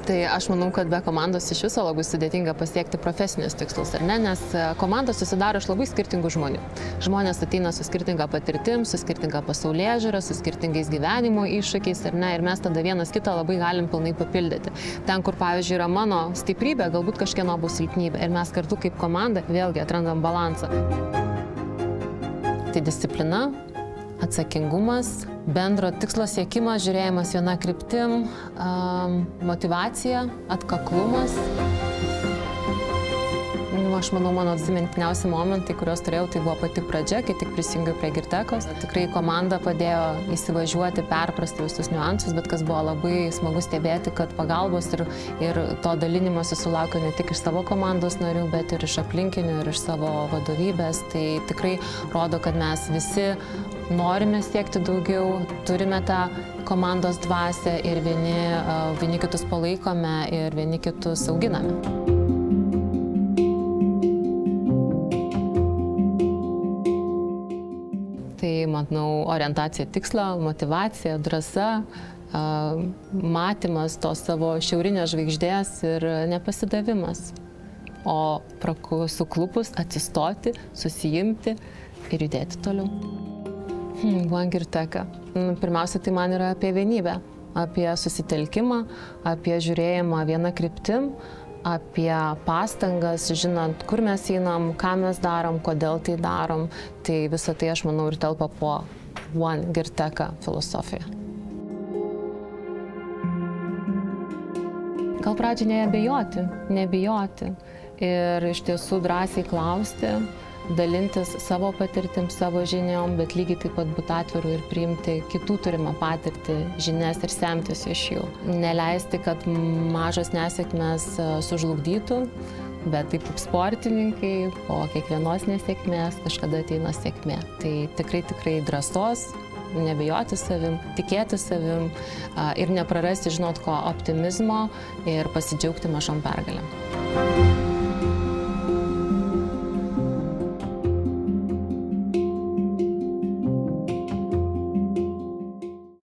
Tai aš manau, kad be komandos iš viso labai sudėtinga pasiekti profesinius tikslus, ar ne? Nes komanda susidaro iš labai skirtingų žmonių. Žmonės ateina su skirtinga patirtim, su skirtinga pasaulėžiūra, su skirtingais gyvenimo iššūkiais, ar ne? Ir mes tada vienas kitą labai galim pilnai papildyti. Ten, kur, pavyzdžiui, yra mano stiprybė, galbūt kažkieno bus silpnybė. Ir mes kartu kaip komanda vėlgi atrandam balansą. Tai disciplina, atsakingumas, bendro tikslo siekimas, žiūrėjimas viena kryptim, motyvacija, atkaklumas. Aš manau, mano atsimintiniausi momentai, kuriuos turėjau, tai buvo pati pradžia, kai tik prisijungiau prie Girtekos. Tikrai komanda padėjo įsivažiuoti, perprasti visus niuansus, bet kas buvo labai smagu stebėti, kad pagalbos ir to dalinimosi sulaukiau ne tik iš savo komandos narių, bet ir iš aplinkinių, ir iš savo vadovybės. Tai tikrai rodo, kad mes visi norime siekti daugiau, turime tą komandos dvasią ir vieni kitus palaikome ir vieni kitus auginame. Tai, manau, orientacija tikslo, motyvacija, drąsa, matymas to savo šiaurinės žvaigždės ir nepasidavimas. O suklupus atsistoti, susijimti ir judėti toliau. One Girteka. Pirmiausia, tai man yra apie vienybę, apie susitelkimą, apie žiūrėjimą vieną kryptim, apie pastangas, žinant, kur mes einam, ką mes darom, kodėl tai darom. Tai visą tai, aš manau, ir telpa po One Girteka filosofiją. Gal pradžiai nebijoti ir iš tiesų drąsiai klausti, dalintis savo patirtim, savo žiniom, bet lygiai taip pat būti atviru ir priimti kitų turimą patirtį, žinias ir semtis iš jų. Neleisti, kad mažos nesėkmės sužlugdytų, bet taip kaip sportininkai, po kiekvienos nesėkmės kažkada ateina sėkmė. Tai tikrai drąsos, nebijoti savim, tikėti savim ir neprarasti, žinot ko, optimizmo ir pasidžiaugti mažom pergalėm.